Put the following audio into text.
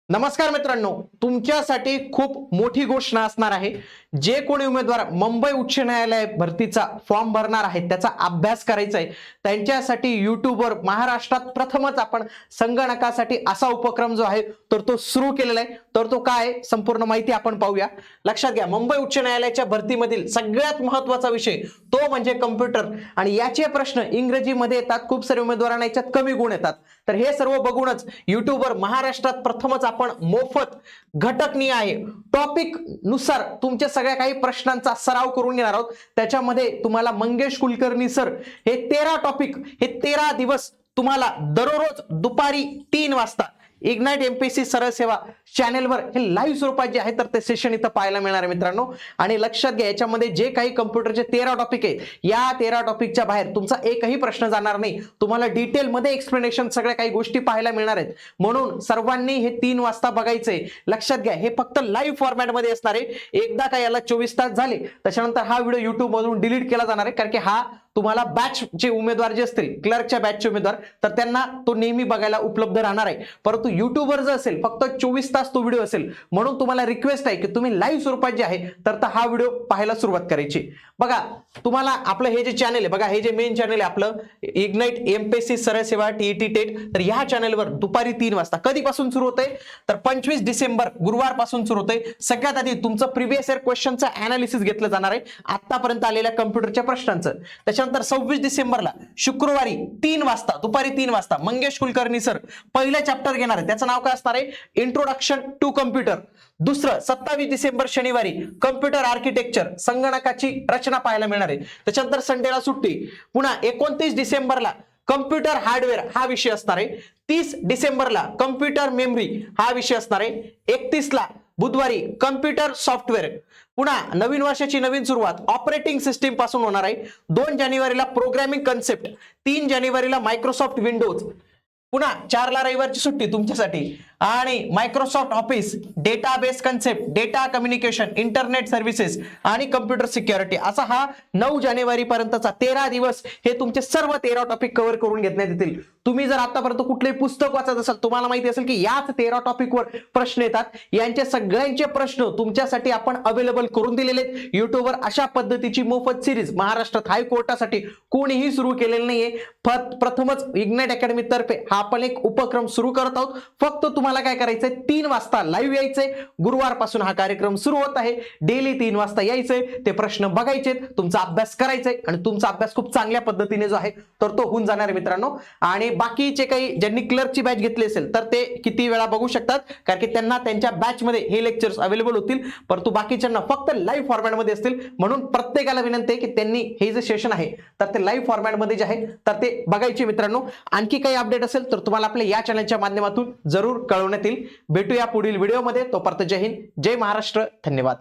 नमस्कार मित्रांनो, तुमच्यासाठी खूप मोठी घोषणा असणार आहे। जे कोणी उमेदवार मुंबई उच्च न्यायालय भरतीचा फॉर्म भरणार आहेत, त्याचा अभ्यास करायचा आहे, त्यांच्यासाठी YouTubeवर महाराष्ट्रात प्रथमच आपण संगणकासाठी असा उपक्रम जो आहे तर तो सुरू केलेला आहे। तर तो काय आहे, संपूर्ण माहिती आपण पाहूया। लक्षात घ्या, मुंबई उच्च न्यायालयाच्या भरतीमधील सगळ्यात महत्त्वाचा विषय तो म्हणजे कॉम्प्युटर आणि याचे प्रश्न इंग्रजीमध्ये येतात। खूप सारे उमेदवारांना याच्यात कमी गुण येतात। तर हे सर्व बघूनच YouTubeवर महाराष्ट्रात प्रथमच आपण मोफत घटकनिहाय टॉपिक नुसार तुमच्या सगळ्या काही प्रश्नांचा सराव करून घेणार आहोत। त्याच्यामध्ये तुम्हाला मंगेश कुलकर्णी सर हे 13 टॉपिक हे 13 दिवस तुम्हाला दररोज दुपारी 3 वाजता इग्नाइट एमपीएससी सरळ सेवा चॅनेलवर हे लाईव्ह स्वरूपात जे आहे तर ते सेशन इथं पाहायला मिळणार आहे मित्रांनो। आणि लक्षात घ्या, याच्यामध्ये जे काही कॉम्प्युटरचे 13 टॉपिक आहेत, या 13 टॉपिकच्या बाहेर तुमचा एकही प्रश्न जाणार नाही। तुम्हाला डिटेलमध्ये एक्सप्लेनेशन सगळ्या काही गोष्टी पाहायला मिळणार आहेत, म्हणून सर्वांनी हे 3 वाजता बघायचंय। लक्षात घ्या, हे फक्त लाईव्ह फॉर्मॅटमध्ये असणार आहे। एकदा का याला 24 तास झाले त्याच्यानंतर हा व्हिडिओ YouTube मधून डिलीट केला जाणार आहे, कारण की हा तुम्हाला बॅचचे उमेदवार जे असतील, क्लर्कच्या बॅचचे उमेदवार, तर त्यांना तो नेहमी बघायला उपलब्ध राहणार आहे। परंतु YouTubeवर जर असेल फक्त 24 तास तो व्हिडिओ असेल, म्हणून तुम्हाला रिक्वेस्ट आहे की तुम्ही लाईव्ह स्वरूपात जे आहे तर हा व्हिडिओ पाहायला सुरुवात करायची। बघा, तुम्हाला आपलं हे जे चॅनल आहे, बघा हे जे मेन चॅनल आहे आपलं इग्नाइट एमपीएससी सरळ सेवा टीईटी टेट, तर या चॅनलवर दुपारी 3 वाजता कधीपासून सुरू होतंय तर 25 डिसेंबर गुरुवारपासून सुरू होतंय। सगळ्यात आधी तुमचं प्रिव्हियस इयर क्वेश्चनचं अनालिसिस घेतलं जाणार आहे, आतापर्यंत आलेल्या कॉम्प्युटरच्या प्रश्नांचं। त्याच्यानंतर 26 डिसेंबरला शुक्रवारी 3 वाजता दुपारी 3 वाजता मंगेश कुलकर्णी सर पहिलं चॅप्टर घेणार आहे, त्याचं नाव काय असणार आहे, इंट्रोडक्शन टू कम्प्युटर। दुसरं 27 डिसेंबर शनिवारी कम्प्युटर आर्किटेक्चर, संगणकाची रचना पाहायला मिळणार आहे। त्याच्यानंतर संडेला सुट्टी। पुन्हा 29 डिसेंबरला कम्प्युटर हार्डवेअर हा विषय असणार आहे। 30 डिसेंबरला कम्प्युटर मेमरी हा विषय असणार आहे। 31 ला बुधवारी कम्प्युटर सॉफ्टवेअर। पुन्हा नवीन वर्षाची नवीन सुरुवात ऑपरेटिंग सिस्टीम पासून होणार आहे। 2 जानेवारीला प्रोग्रामिंग कन्सेप्ट, 3 जानेवारीला मायक्रोसॉफ्ट विंडोज, पुन्हा 4 ला रविवारची सुट्टी तुमच्यासाठी, आणि Microsoft office, database concept, data communication, internet services आणि कम्प्युटर सिक्युरिटी, असा हा 9 जानेवारी पर्यंतचा 13 दिवस हे तुमचे सर्व 13 टॉपिक कव्हर करून घेण्यात येतील। तुम्ही जर आतापर्यंत कुठलेही पुस्तक वाचत असाल, तुम्हाला माहिती असेल की याच 13 टॉपिकवर प्रश्न येतात। यांचे सगळ्यांचे प्रश्न तुमच्यासाठी आपण अवेलेबल करून दिलेले आहेत YouTubeवर। अशा पद्धतीची मोफत सिरीज महाराष्ट्रात हायकोर्टासाठी कोणीही सुरू केलेली नाहीये, प्रथमच इग्नाइट अकॅडमी तर्फे हा आपण एक उपक्रम सुरू करत आहोत। फक्त तुम्हाला काय करायचंय, 3 वाजता लाईव्ह यायचंय। गुरुवारपासून हा कार्यक्रम सुरू होत आहे। डेली 3 वाजता यायचंय, ते प्रश्न बघायचे, तुमचा अभ्यास करायचाय आणि तुमचा अभ्यास खूप चांगल्या पद्धतीने जो आहे तर तो होऊन जाणार आहे मित्रांनो। आणि बाकीचे काही ज्यांनी क्लर्कची बॅच घेतली असेल तर ते किती वेळा बघू शकतात, कारण की त्यांना त्यांच्या बॅचमध्ये हे लेक्चर्स अवेलेबल होतील, परंतु बाकीच्यांना फक्त लाईव्ह फॉर्मॅटमध्ये असतील। म्हणून प्रत्येकाला विनंती आहे की त्यांनी हे जे सेशन आहे तर ते लाईव्ह फॉर्मॅटमध्ये जे आहे तर ते बघायचे मित्रांनो। आणखी काही अपडेट असेल तर तुम्हाला आपल्या या चॅनलच्या माध्यमातून जरूर कळवण्यात येईल। भेटूया पुढील व्हिडिओमध्ये, तोपर्यंत जय हिंद, जय महाराष्ट्र, धन्यवाद।